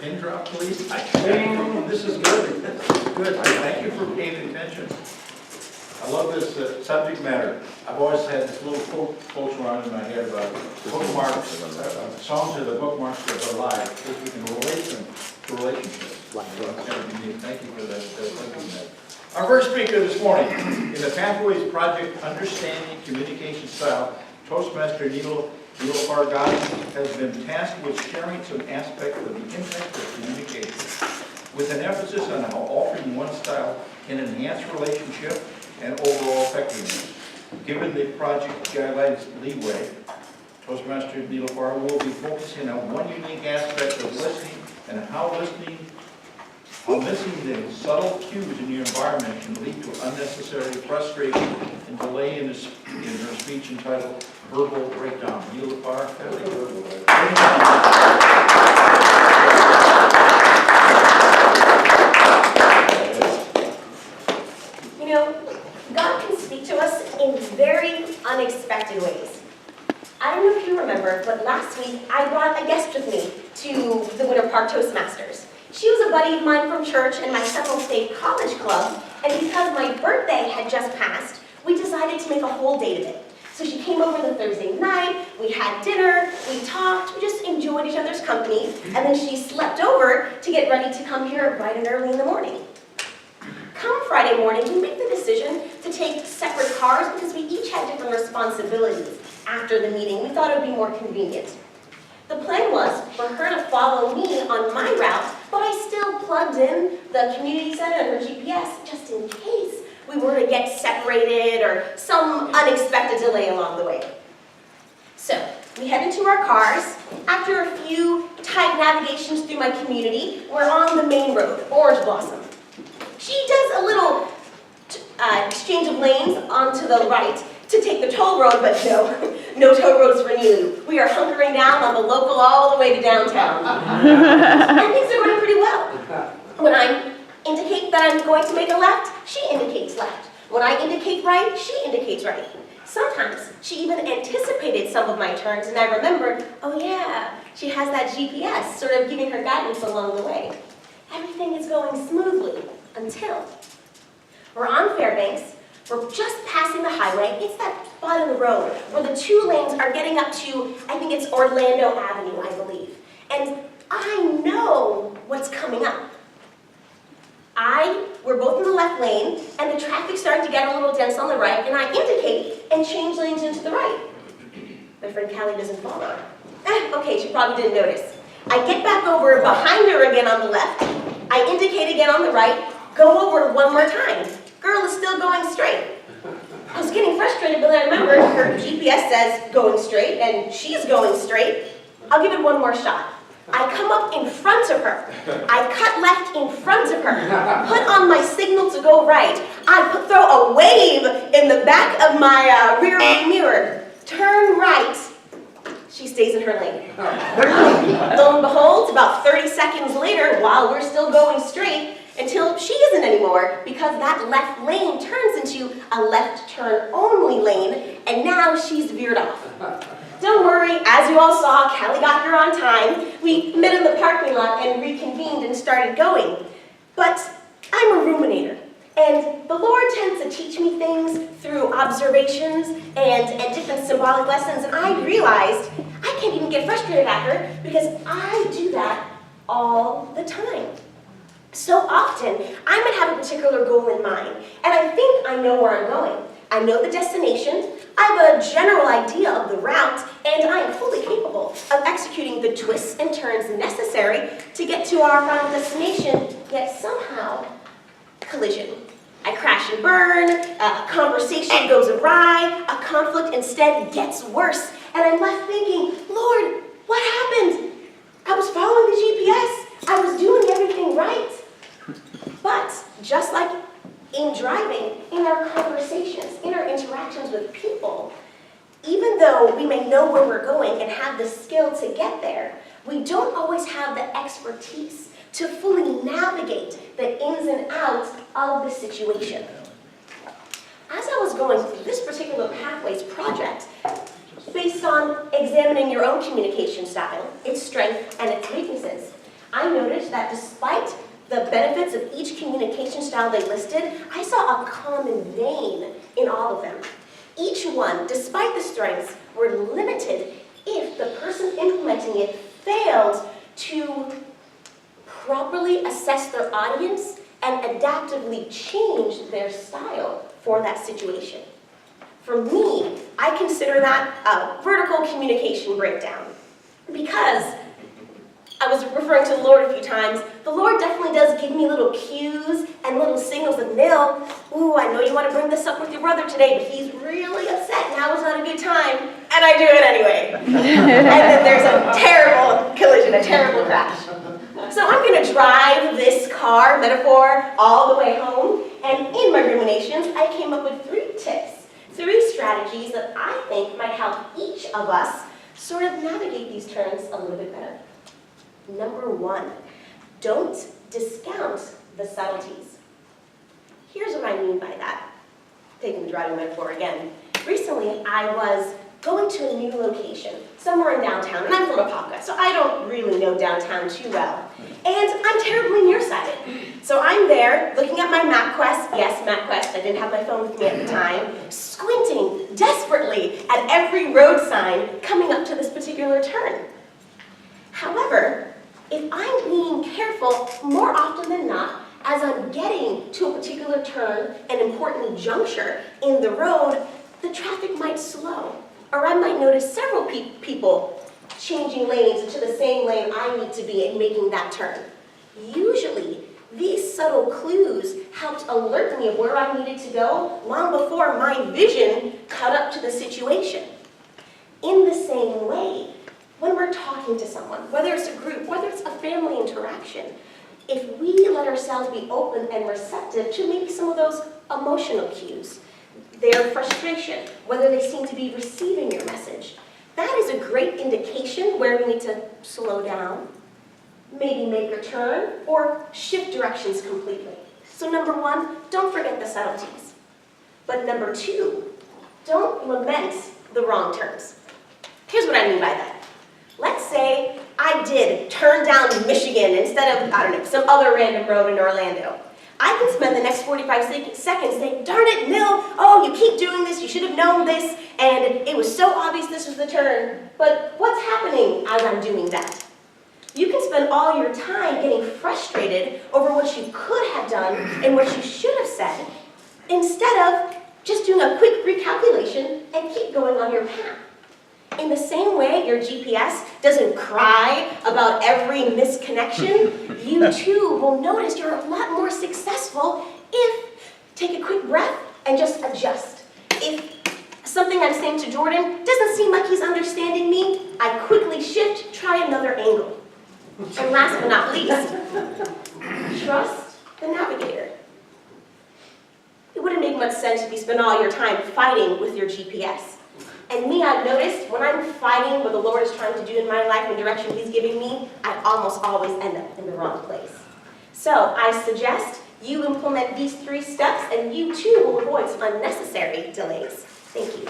pin drop, please? This is good. Good. Thank you for paying attention. I love this subject matter. I've always had this little quote floats around in my head about bookmarks, songs are the bookmarks of our lives, because we can relate them to relationships. So it's kind of unique. Thank you for that. Our first speaker this morning, in the Pathways Project Understanding Communication Style, Toastmaster Niloofar Ghazi has been tasked with sharing some aspects of the impact of communication, with an emphasis on how altering one style can enhance relationship and overall effectiveness. Given the project guidelines leeway, Toastmaster Niloofar will be focusing on one unique aspect of listening and how missing the subtle cues in your environment can lead to unnecessary frustration and delay in her speech entitled Verbal Breakdown. Niloofar. You know, God can speak to us in very unexpected ways. I don't know if you remember, but last week I brought a guest with me to the Winter Park Toastmasters. She was a buddy of mine from church and my Seminole State College Club, and because my birthday had just passed, we decided to make a whole date of it. So she came over the Thursday night, we had dinner, we talked, we just enjoyed each other's company, and then she slept over to get ready to come here bright and early in the morning. Come Friday morning, we made the decision to take separate cars because we each had different responsibilities after the meeting. We thought it would be more convenient. The plan was for her to follow me on my route, but I still plugged in the community center and her GPS just in case we were to get separated or some unexpected delay along the way. So we head into our cars. After a few tight navigations through my community, we're on the main road, Orange Blossom. She does a little exchange of lanes onto the right to take the toll road, but no toll roads for Nilu. We are hunkering down on the local all the way to downtown. And things are going pretty well. When I indicate that I'm going to make a left, she indicates left. When I indicate right, she indicates right. Sometimes she even anticipated some of my turns, and I remembered, oh yeah, she has that GPS sort of giving her guidance along the way. Everything is going smoothly until we're on Fairbanks. We're just passing the highway. It's that spot in the road where the two lanes are getting up to, I think it's Orlando Avenue, I believe. And I know what's coming up. We're both in the left lane, and the traffic's starting to get a little dense on the right, and I indicate and change lanes into the right. My friend Callie doesn't follow. Okay, she probably didn't notice. I get back over behind her again on the left. I indicate again on the right, go over one more time. Girl is still going straight. I was getting frustrated, but I remembered her GPS says going straight, and she's going straight. I'll give it one more shot. I come up in front of her. I cut left in front of her. Put on my signal to go right. I throw a wave in the back of my rear view mirror. Turn right. She stays in her lane. Lo and behold, about 30 seconds later, while we're still going straight, until she isn't anymore, because that left lane turns into a left turn only lane, and now she's veered off. Don't worry, as you all saw, Callie got here on time. We met in the parking lot and reconvened and started going. But I'm a ruminator, and the Lord tends to teach me things through observations and different symbolic lessons, and I realized I can't even get frustrated at her because I do that all the time. So often, I might have a particular goal in mind, and I think I know where I'm going. I know the destination, I have a general idea of the route, and I am fully capable of executing the twists and turns necessary to get to our final destination, yet somehow, collision. I crash and burn, a conversation goes awry, a conflict instead gets worse, and I'm left thinking, Lord, what happened? I was following the GPS, I was doing everything right. But just like in driving, in our conversations, in our interactions with people, even though we may know where we're going and have the skill to get there, we don't always have the expertise to fully navigate the ins and outs of the situation. As I was going through this particular Pathways project, based on examining your own communication style, its strengths and its weaknesses, I noted that despite the benefits of each communication style they listed, I saw a common vein in all of them. Each one, despite the strengths, were limited if the person implementing it failed to properly assess their audience and adaptively change their style for that situation. For me, I consider that a vertical communication breakdown. Because I was referring to the Lord a few times, the Lord definitely does give me little cues and little signals of, Nil, ooh, I know you want to bring this up with your brother today, but he's really upset. Now is not a good time. And I do it anyway. And then there's a terrible collision, a terrible crash. So I'm going to drive this car metaphor all the way home. And in my ruminations, I came up with 3 tips, 3 strategies that I think might help each of us sort of navigate these turns a little bit better. Number 1, don't discount the subtleties. Here's what I mean by that. Taking the driving metaphor again. Recently, I was going to a new location, somewhere in downtown, and I'm from Apopka, so I don't really know downtown too well. And I'm terribly nearsighted. So I'm there, looking at my MapQuest, yes, MapQuest, I didn't have my phone with me at the time, squinting desperately at every road sign coming up to this particular turn. However, if I'm being careful, more often than not, as I'm getting to a particular turn, an important juncture in the road, the traffic might slow. Or I might notice several people changing lanes into the same lane I need to be in making that turn. Usually, these subtle clues helped alert me of where I needed to go long before my vision caught up to the situation. In the same way, when we're talking to someone, whether it's a group, whether it's a family interaction, if we let ourselves be open and receptive to maybe some of those emotional cues, their frustration, whether they seem to be receiving your message, that is a great indication where we need to slow down, maybe make a turn, or shift directions completely. So number 1, don't forget the subtleties. But number 2, don't lament the wrong turns. Here's what I mean by that. Let's say I did turn down Michigan instead of, I don't know, some other random road in Orlando. I can spend the next 45 seconds saying, darn it, Nil, oh, you keep doing this, you should have known this, and it was so obvious this was the turn. But what's happening as I'm doing that? You can spend all your time getting frustrated over what you could have done and what you should have said, instead of just doing a quick recalculation and keep going on your path. In the same way your GPS doesn't cry about every misconnection, you too will notice you're a lot more successful if take a quick breath and just adjust. If something I'm saying to Jordan doesn't seem like he's understanding me, I quickly shift, try another angle. And last but not least, trust the navigator. It wouldn't make much sense if you spent all your time fighting with your GPS. And me, I've noticed, when I'm fighting what the Lord is trying to do in my life and direction He's giving me, I almost always end up in the wrong place. So I suggest you implement these 3 steps, and you too will avoid some unnecessary delays. Thank you.